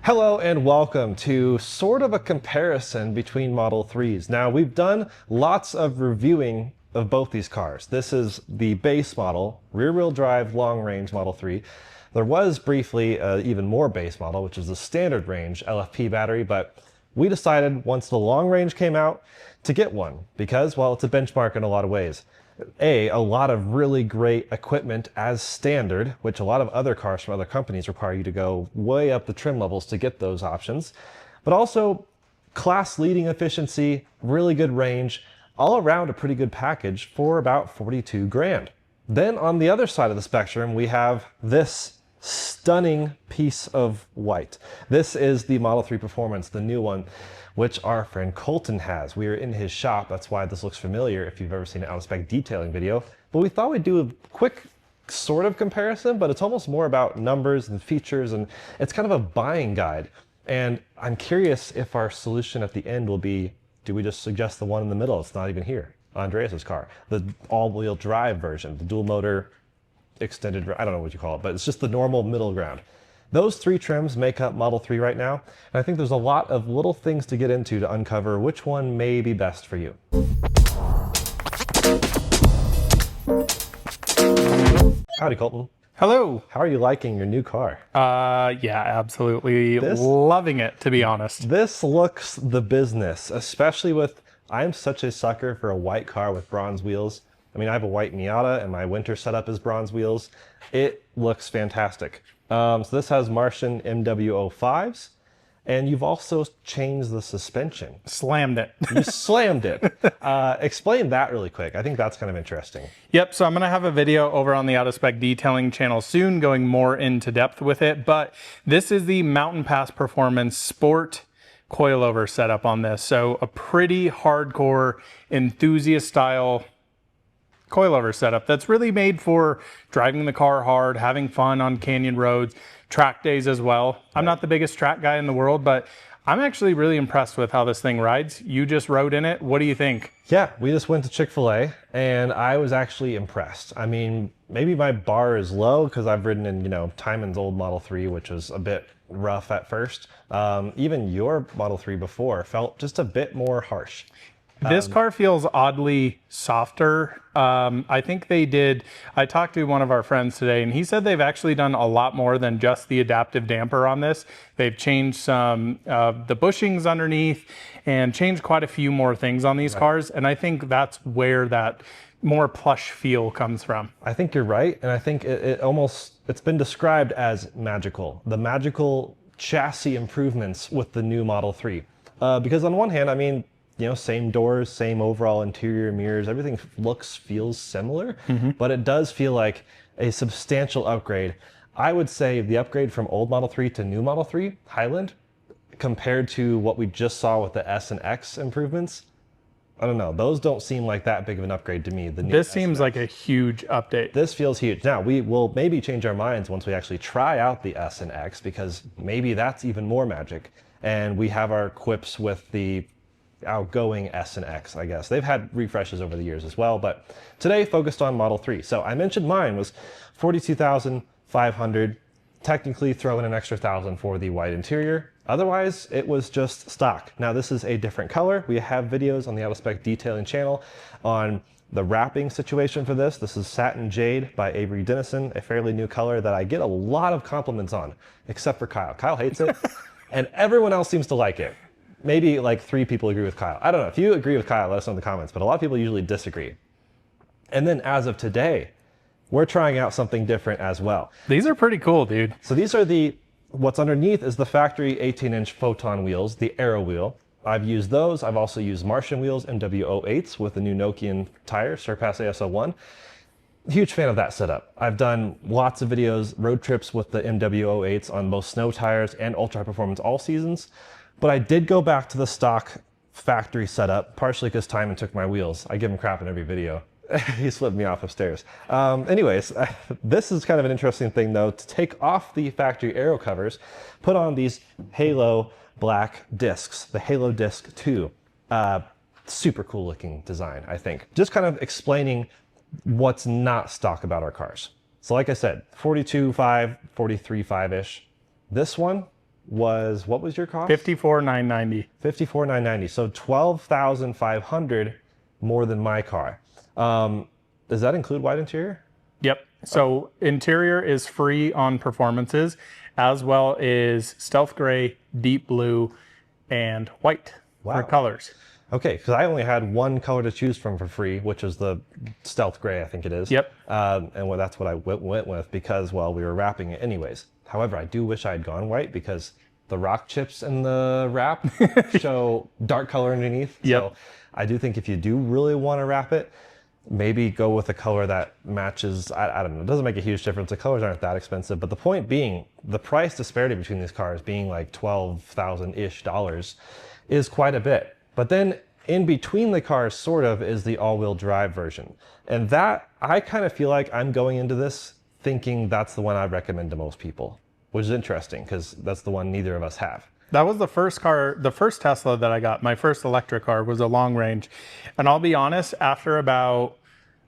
Hello and welcome to sort of a comparison between Model 3s. Now, we've done lots of reviewing of both these cars. This is the base model, rear-wheel drive, long-range Model 3. There was briefly an even more base model, which is the standard range LFP battery, but we decided once the long range came out to get one because, well, it's a benchmark in a lot of ways. A lot of really great equipment as standard, which a lot of other cars from other companies require you to go way up the trim levels to get those options, but also class-leading efficiency, really good range, all around a pretty good package for about 42 grand. Then on the other side of the spectrum, we have this stunning piece of white. This is the Model 3 Performance, the new one, which our friend Coleton has. We are in his shop, that's why this looks familiar if you've ever seen an out-of-spec detailing video. But we thought we'd do a quick sort of comparison, but it's almost more about numbers and features, and it's kind of a buying guide. And I'm curious if our solution at the end will be, do we just suggest the one in the middle? It's not even here, Andreas's car. The all-wheel drive version, the dual motor, extended, I don't know what you call it, but it's just the normal middle ground. Those three trims make up Model 3 right now, and I think there's a lot of little things to get into to uncover which one may be best for you. Howdy, Coleton. Hello. How are you liking your new car? Yeah, absolutely loving it, to be honest. This looks the business, especially with, I'm such a sucker for a white car with bronze wheels. I mean, I have a white Miata and my winter setup is bronze wheels. It looks fantastic. So this has Martian MW05s, and you've also changed the suspension. Slammed it. You slammed it. Explain that really quick. I think that's kind of interesting. Yep, so I'm going to have a video over on the out-of-spec detailing channel soon going more into depth with it, but this is the Mountain Pass Performance Sport coilover setup on this. So a pretty hardcore enthusiast style coilover setup that's really made for driving the car hard, having fun on canyon roads, track days as well. I'm not the biggest track guy in the world, but I'm actually really impressed with how this thing rides. You just rode in it. What do you think? Yeah, we just went to Chick-fil-A and I was actually impressed. I mean, maybe my bar is low because I've ridden in, Timon's old Model 3, which was a bit rough at first. Even your Model 3 before felt just a bit more harsh. This car feels oddly softer. I think I talked to one of our friends today and he said they've actually done a lot more than just the adaptive damper on this. They've changed some of the bushings underneath and changed quite a few more things on these cars. And I think that's where that more plush feel comes from. I think you're right. And I think it's been described as magical. The magical chassis improvements with the new Model 3. Because on one hand, I mean, same doors, same overall interior mirrors, everything feels similar, but it does feel like a substantial upgrade. I would say the upgrade from old Model 3 to new Model 3, Highland, compared to what we just saw with the S and X improvements, I don't know, those don't seem like that big of an upgrade to me. This seems like a huge update. This feels huge. Now, we will maybe change our minds once we actually try out the S and X, because maybe that's even more magic. And we have our quips with the outgoing S and X, I guess. They've had refreshes over the years as well, but today focused on Model 3. So I mentioned mine was $42,500, technically throw in an extra $1,000 for the white interior. Otherwise, it was just stock. Now this is a different color. We have videos on the out-of-spec detailing channel on the wrapping situation for this. This is Satin Jade by Avery Dennison, a fairly new color that I get a lot of compliments on, except for Kyle. Kyle hates it, and everyone else seems to like it. Maybe like 3 people agree with Kyle. I don't know. If you agree with Kyle, let us know in the comments, but a lot of people usually disagree. And then as of today, we're trying out something different as well. These are pretty cool, dude. So these are what's underneath is the factory 18-inch Photon wheels, the Aero wheel. I've used those. I've also used Martian wheels, MW08s with the new Nokian tire, Surpass AS01. Huge fan of that setup. I've done lots of videos, road trips with the MW08s on both snow tires and ultra high performance all seasons. But I did go back to the stock factory setup, partially because Timon took my wheels. I give him crap in every video. He flipped me off upstairs. Anyways, this is kind of an interesting thing though, to take off the factory aero covers, put on these Halo black discs, the Halo Disc 2. Super cool looking design, I think. Just kind of explaining what's not stock about our cars. So like I said, 42.5, 43.5-ish. This one, was, what was your cost? $54,990. $54,990. So $12,500 more than my car. Does that include white interior? Yep. So interior is free on performances, as well as stealth gray, deep blue, and white for colors. Okay, because I only had one color to choose from for free, which was the stealth gray, I think it is. Yep. And that's what I went with because, well, we were wrapping it anyways. However, I do wish I had gone white because the rock chips in the wrap show dark color underneath. Yep. So I do think if you do really want to wrap it, maybe go with a color that matches. I don't know. It doesn't make a huge difference. The colors aren't that expensive. But the point being, the price disparity between these cars being like $12,000-ish is quite a bit. But then in between the cars, sort of, is the all-wheel drive version. And that, I kind of feel like I'm going into this thinking that's the one I'd recommend to most people, which is interesting because that's the one neither of us have. That was the first car, the first Tesla that I got. My first electric car was a long range. And I'll be honest, after about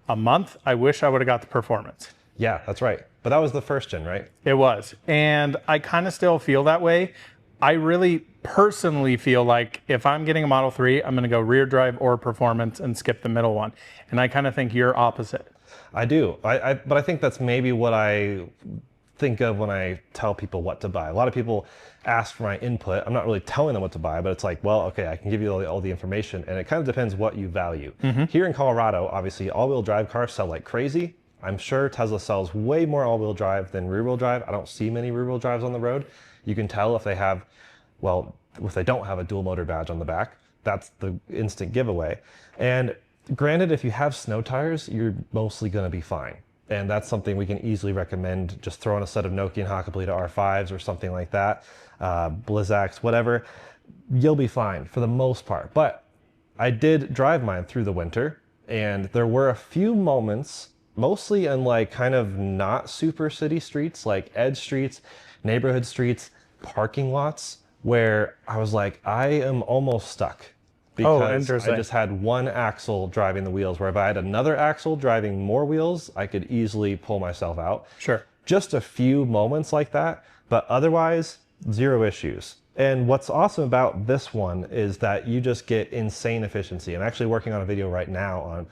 a month, I wish I would have got the performance. Yeah, that's right. But that was the first gen, right? It was. And I kind of still feel that way. I really personally feel like if I'm getting a Model 3, I'm going to go rear drive or performance and skip the middle one. And I kind of think you're opposite. I do. But I think that's maybe what I think of when I tell people what to buy. A lot of people ask for my input. I'm not really telling them what to buy, but it's like, well, okay, I can give you all the information, and it kind of depends what you value. Here in Colorado, obviously, all-wheel drive cars sell like crazy. I'm sure Tesla sells way more all-wheel drive than rear-wheel drive. I don't see many rear-wheel drives on the road. You can tell if they have, well, if they don't have a dual motor badge on the back. That's the instant giveaway. And granted, if you have snow tires, you're mostly going to be fine. And that's something we can easily recommend. Just throw in a set of Nokian Hakkapeliitta R5s or something like that, Blizzaks, whatever. You'll be fine for the most part. But I did drive mine through the winter, and there were a few moments, mostly in like kind of not super city streets, like edge streets, neighborhood streets, parking lots, where I was like, I am almost stuck. Because I just had one axle driving the wheels, where if I had another axle driving more wheels, I could easily pull myself out. Sure. Just a few moments like that, but otherwise, zero issues. And what's awesome about this one is that you just get insane efficiency. I'm actually working on a video right now on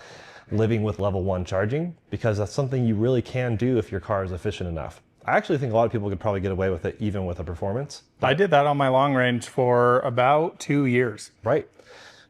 living with level 1 charging, because that's something you really can do if your car is efficient enough. I actually think a lot of people could probably get away with it even with a performance. I did that on my long range for about 2 years. Right.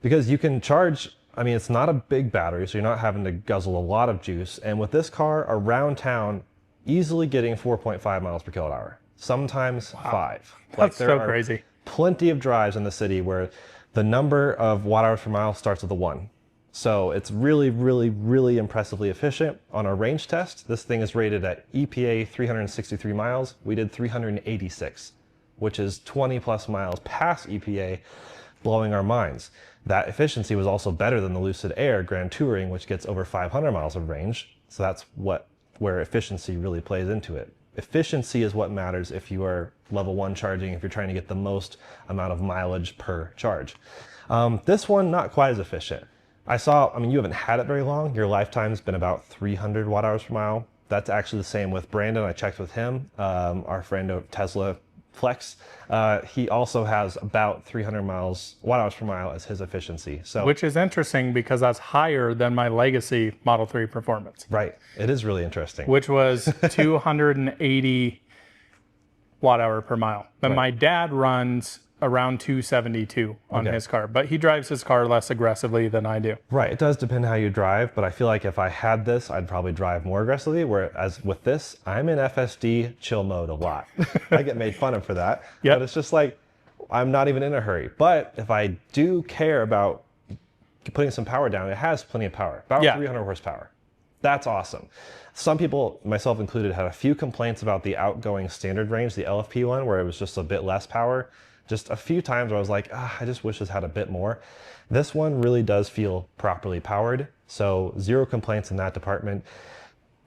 Because you can charge, I mean, it's not a big battery, so you're not having to guzzle a lot of juice. And with this car around town, easily getting 4.5 miles per kilowatt hour, sometimes 5. That's so crazy. Plenty of drives in the city where the number of watt hours per mile starts with a 1. So it's really, really, really impressively efficient. On our range test, this thing is rated at EPA 363 miles. We did 386, which is 20 plus miles past EPA, blowing our minds. That efficiency was also better than the Lucid Air Grand Touring, which gets over 500 miles of range. So that's where efficiency really plays into it. Efficiency is what matters if you are level 1 charging, if you're trying to get the most amount of mileage per charge. This one, not quite as efficient. I mean, you haven't had it very long. Your lifetime's been about 300 watt hours per mile. That's actually the same with Brandon. I checked with him, our friend of Tesla Flex. He also has about 300 watt hours per mile as his efficiency. So, which is interesting because that's higher than my legacy Model 3 performance. Right. It is really interesting. Which was 280 watt hour per mile. But my dad runs around 272 on his car, but he drives his car less aggressively than I do. Right. It does depend how you drive, but I feel like if I had this, I'd probably drive more aggressively, whereas with this, I'm in FSD chill mode a lot. I get made fun of for that, but it's just like, I'm not even in a hurry. But if I do care about putting some power down, it has plenty of power, about 300 horsepower. That's awesome. Some people, myself included, had a few complaints about the outgoing standard range, the LFP one, where it was just a bit less power. Just a few times where I was like, I just wish this had a bit more. This one really does feel properly powered, so zero complaints in that department.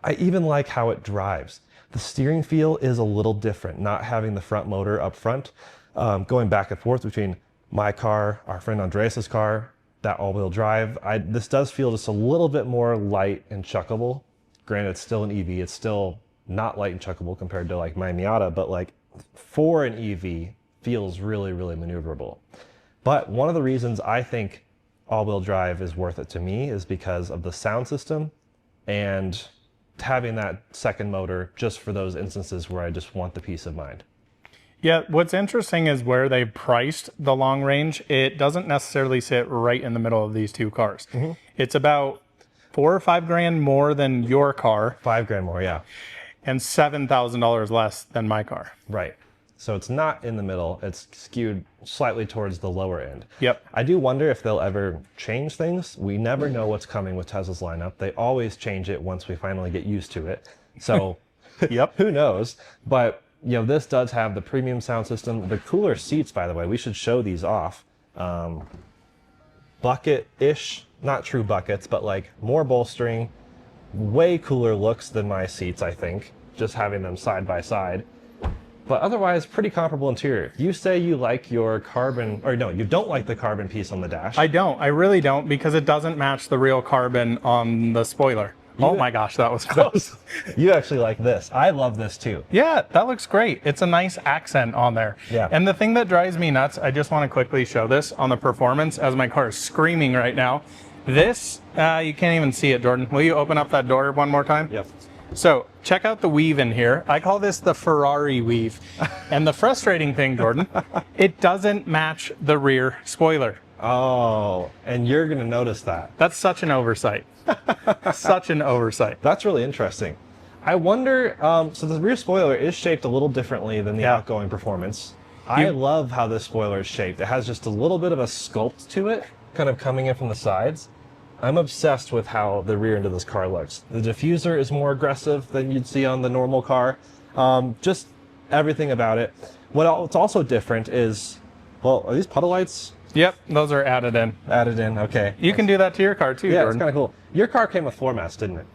I even like how it drives. The steering feel is a little different, not having the front motor up front, going back and forth between my car, our friend Andreas's car, that all-wheel drive. This does feel just a little bit more light and chuckable. Granted, it's still an EV. It's still not light and chuckable compared to like my Miata, but like for an EV, feels really, really maneuverable. But one of the reasons I think all-wheel drive is worth it to me is because of the sound system and having that second motor just for those instances where I just want the peace of mind. Yeah, what's interesting is where they've priced the long range. It doesn't necessarily sit right in the middle of these two cars. It's about $4 or $5 grand more than your car. $5 grand more, yeah. And $7,000 less than my car. Right. So it's not in the middle. It's skewed slightly towards the lower end. Yep. I do wonder if they'll ever change things. We never know what's coming with Tesla's lineup. They always change it once we finally get used to it. So Yep. who knows? But you know, this does have the premium sound system. The cooler seats, by the way, we should show these off. Bucket-ish, not true buckets, but like more bolstering, way cooler looks than my seats, I think, just having them side by side. But otherwise, pretty comparable interior. You say you like your carbon, or no, you don't like the carbon piece on the dash. I don't. I really don't, because it doesn't match the real carbon on the spoiler. Oh my gosh, that was close. You actually like this. I love this too. Yeah, that looks great. It's a nice accent on there. Yeah. And the thing that drives me nuts, I just want to quickly show this on the performance as my car is screaming right now. This, you can't even see it, Jordan. Will you open up that door one more time? Yep. So check out the weave in here. I call this the Ferrari weave. And the frustrating thing, Jordan, it doesn't match the rear spoiler. Oh, and you're going to notice that. That's such an oversight. Such an oversight. That's really interesting. I wonder, so the rear spoiler is shaped a little differently than the outgoing performance. I love how this spoiler is shaped. It has just a little bit of a sculpt to it, kind of coming in from the sides. I'm obsessed with how the rear end of this car looks. The diffuser is more aggressive than you'd see on the normal car. Just everything about it. What's also different is, well, are these puddle lights? Yep, those are added in. Added in, okay. You can do that to your car too, Yeah, Jordan. it's kind of cool. Your car came with floor mats, didn't it?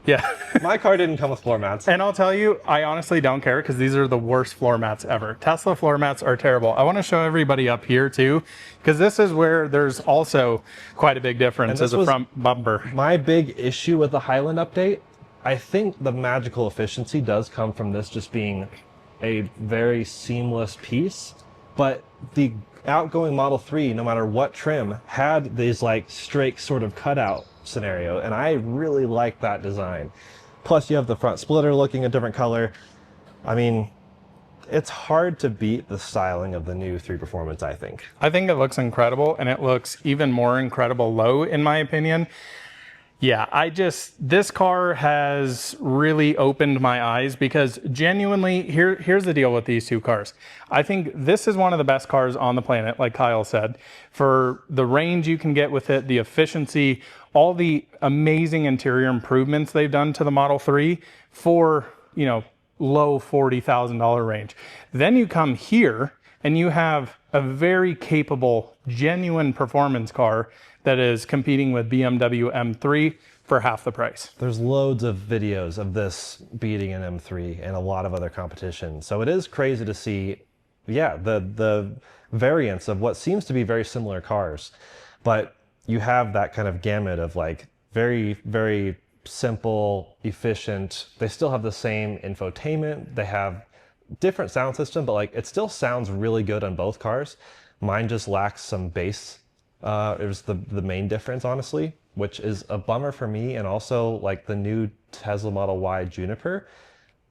Yeah. My car didn't come with floor mats. And I'll tell you, I honestly don't care because these are the worst floor mats ever. Tesla floor mats are terrible. I want to show everybody up here too, because this is where there's also quite a big difference as a front bumper. My big issue with the Highland update, I think the magical efficiency does come from this just being a very seamless piece, but the outgoing Model 3, no matter what trim, had these like straight sort of cutout scenario, and I really like that design. Plus you have the front splitter looking a different color. I mean, it's hard to beat the styling of the new 3 Performance, I think. I think it looks incredible, and it looks even more incredible low, in my opinion. Yeah, this car has really opened my eyes because genuinely, here's the deal with these two cars. I think this is one of the best cars on the planet, like Kyle said, for the range you can get with it, the efficiency, all the amazing interior improvements they've done to the Model 3 for, you know, low $40,000 range. Then you come here and you have a very capable, genuine performance car that is competing with BMW M3 for half the price. There's loads of videos of this beating an M3 and a lot of other competition. So it is crazy to see, yeah, the variance of what seems to be very similar cars. But you have that kind of gamut of like very, very simple, efficient. They still have the same infotainment. They have different sound system, but like it still sounds really good on both cars. Mine just lacks some bass. It was the main difference, honestly, which is a bummer for me. And also like the new Tesla Model Y Juniper,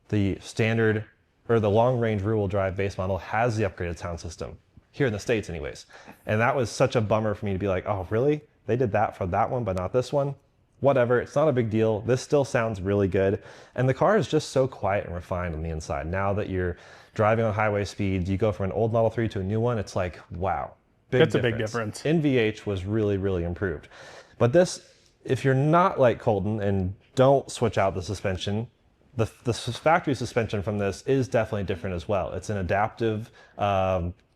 the standard or the long range rear wheel drive base model has the upgraded sound system here in the States anyways. And that was such a bummer for me to be like, oh really? They did that for that one, but not this one. Whatever, it's not a big deal. This still sounds really good. And the car is just so quiet and refined on the inside. Now that you're driving on highway speeds, you go from an old Model 3 to a new one, it's like, wow. It's a big difference. NVH was really, really improved. But this, if you're not like Coleton and don't switch out the suspension, the factory suspension from this is definitely different as well. It's an adaptive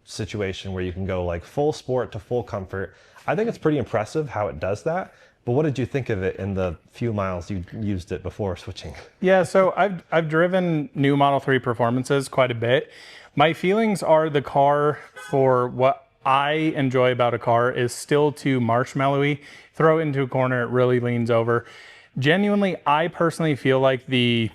situation where you can go like full sport to full comfort. I think it's pretty impressive how it does that. But what did you think of it in the few miles you used it before switching? Yeah, so I've driven new Model 3 Performances quite a bit. My feelings are the car, for what I enjoy about a car, is still too marshmallowy. Throw it into a corner, it really leans over. Genuinely, I personally feel like the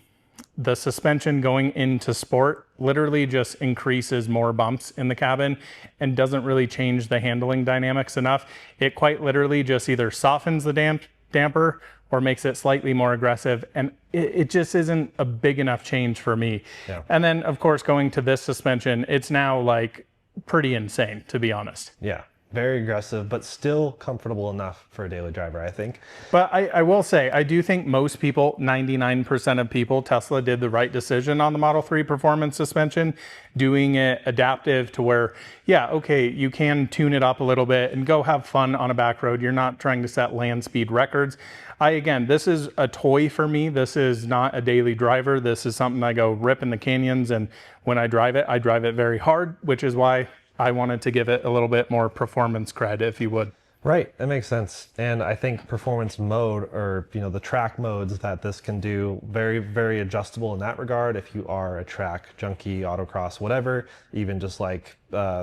the suspension going into sport literally just increases more bumps in the cabin and doesn't really change the handling dynamics enough. It quite literally just either softens the damper or makes it slightly more aggressive. And it just isn't a big enough change for me. Yeah. And then of course, going to this suspension, it's now like pretty insane, to be honest. Yeah. Very aggressive, but still comfortable enough for a daily driver, I think. But I will say, I do think most people, 99% of people, Tesla did the right decision on the Model 3 performance suspension, doing it adaptive to where, yeah, okay, you can tune it up a little bit and go have fun on a back road. You're not trying to set land speed records. Again, this is a toy for me. This is not a daily driver. This is something I go rip in the canyons, and when I drive it very hard, which is why I wanted to give it a little bit more performance cred, if you would. Right, that makes sense. And I think performance mode, or the track modes that this can do, very, very adjustable in that regard. If you are a track junkie, autocross, whatever, even just like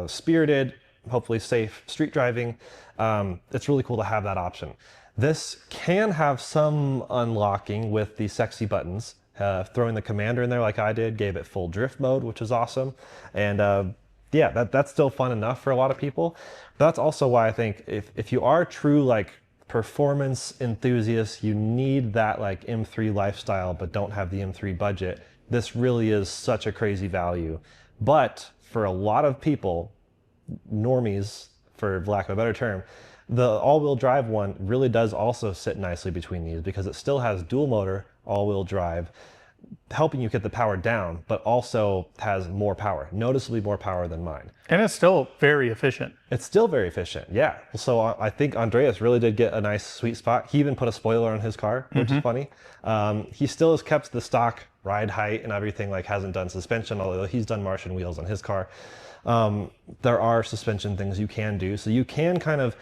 spirited, hopefully safe street driving, it's really cool to have that option. This can have some unlocking with the sexy buttons. Throwing the commander in there like I did gave it full drift mode, which is awesome. And yeah, that's still fun enough for a lot of people. But that's also why I think if you are true like performance enthusiasts, you need that like M3 lifestyle, but don't have the M3 budget. This really is such a crazy value. But for a lot of people, normies, for lack of a better term, the all-wheel drive one really does also sit nicely between these because it still has dual motor all-wheel drive, helping you get the power down, but also has more power, noticeably more power than mine. And it's still very efficient. It's still very efficient, yeah. So I think Andreas really did get a nice sweet spot. He even put a spoiler on his car, which is funny. He still has kept the stock ride height and everything, like hasn't done suspension, although he's done Martian wheels on his car. There are suspension things you can do. So you can kind of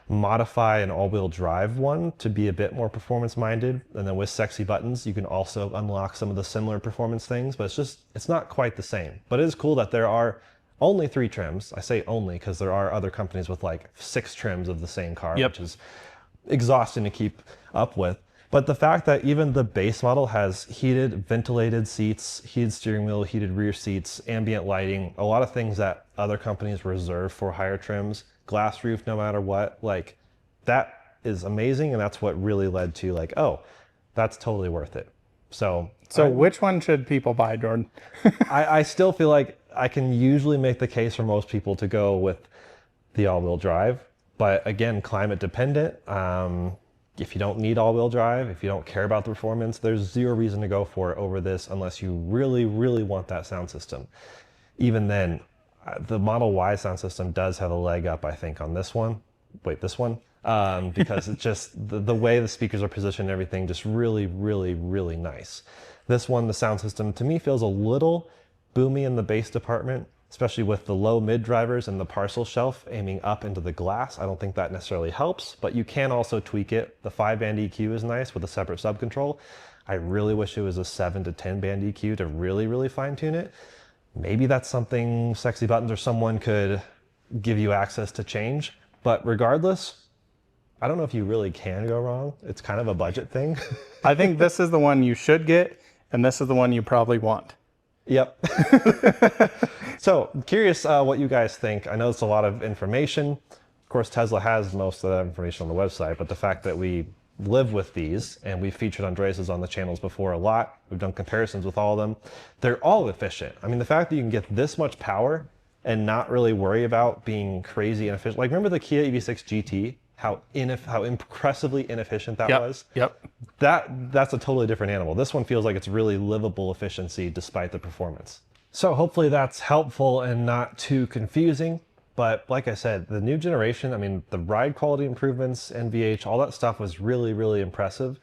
modify an all-wheel drive one to be a bit more performance minded, and then with sexy buttons you can also unlock some of the similar performance things, but it's not quite the same. But it is cool that there are only 3 trims. I say only because there are other companies with like 6 trims of the same car, which is exhausting to keep up with. But the fact that even the base model has heated, ventilated seats, heated steering wheel, heated rear seats, ambient lighting, a lot of things that other companies reserve for higher trims, glass roof no matter what, like that is amazing. And that's what really led to like, oh, that's totally worth it. So which one should people buy, Jordan? I still feel like I can usually make the case for most people to go with the all-wheel drive, but again, climate dependent. If you don't need all-wheel drive, if you don't care about the performance, there's zero reason to go for it over this unless you really, really want that sound system. Even then, the Model Y sound system does have a leg up, I think, on this one. Wait, this one? Because it's just the way the speakers are positioned and everything, just really, really, really nice. This one, the sound system, to me feels a little boomy in the bass department, especially with the low mid drivers and the parcel shelf aiming up into the glass. I don't think that necessarily helps, but you can also tweak it. The 5-band EQ is nice with a separate subcontrol. I really wish it was a 7 to 10-band EQ to really, really fine tune it. Maybe that's something Sexy Buttons or someone could give you access to change. But regardless, I don't know if you really can go wrong. It's kind of a budget thing. I think this is the one you should get, and this is the one you probably want. Yep. So curious what you guys think. I know it's a lot of information. Of course, Tesla has most of that information on the website, but the fact that we live with these, and we've featured Andreas's on the channels before a lot. We've done comparisons with all of them. They're all efficient. I mean, the fact that you can get this much power and not really worry about being crazy inefficient. Like, remember the Kia EV6 GT? How impressively inefficient that was? Yep. That's a totally different animal. This one feels like it's really livable efficiency despite the performance. So hopefully that's helpful and not too confusing. But like I said, the new generation, I mean, the ride quality improvements, NVH, all that stuff was really, really impressive.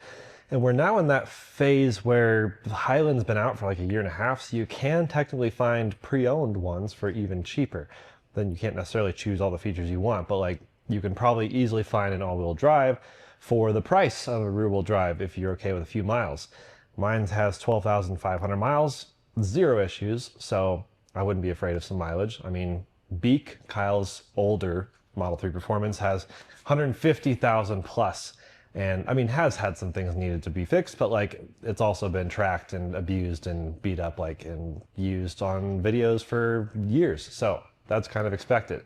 And we're now in that phase where the Highland's been out for like 1.5 years, so you can technically find pre-owned ones for even cheaper. Then you can't necessarily choose all the features you want, but like you can probably easily find an all-wheel drive for the price of a rear-wheel drive if you're okay with a few miles. Mine has 12,500 miles, 0 issues, so I wouldn't be afraid of some mileage. I mean, Kyle's older Model 3 Performance has 150,000 plus. And I mean, has had some things needed to be fixed, but like it's also been tracked and abused and beat up, like, and used on videos for years. So that's kind of expected.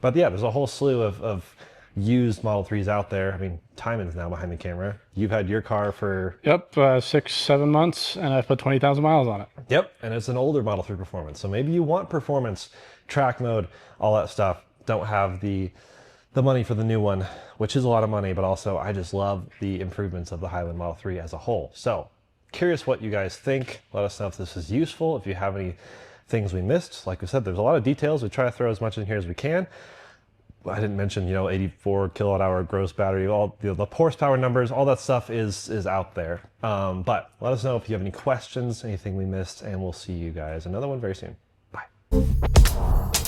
But yeah, there's a whole slew of used Model 3s out there. I mean, Timon's now behind the camera. You've had your car for... Yep, 6-7 months, and I've put 20,000 miles on it. Yep, and it's an older Model 3 performance. So maybe you want performance, track mode, all that stuff. Don't have the money for the new one, which is a lot of money, but also I just love the improvements of the Highland Model 3 as a whole. So curious what you guys think. Let us know if this is useful, if you have any things we missed. Like we said, there's a lot of details. We try to throw as much in here as we can. I didn't mention, 84 kilowatt hour gross battery, all the horsepower numbers, all that stuff is out there. But let us know if you have any questions, anything we missed, and we'll see you guys another one very soon. Bye.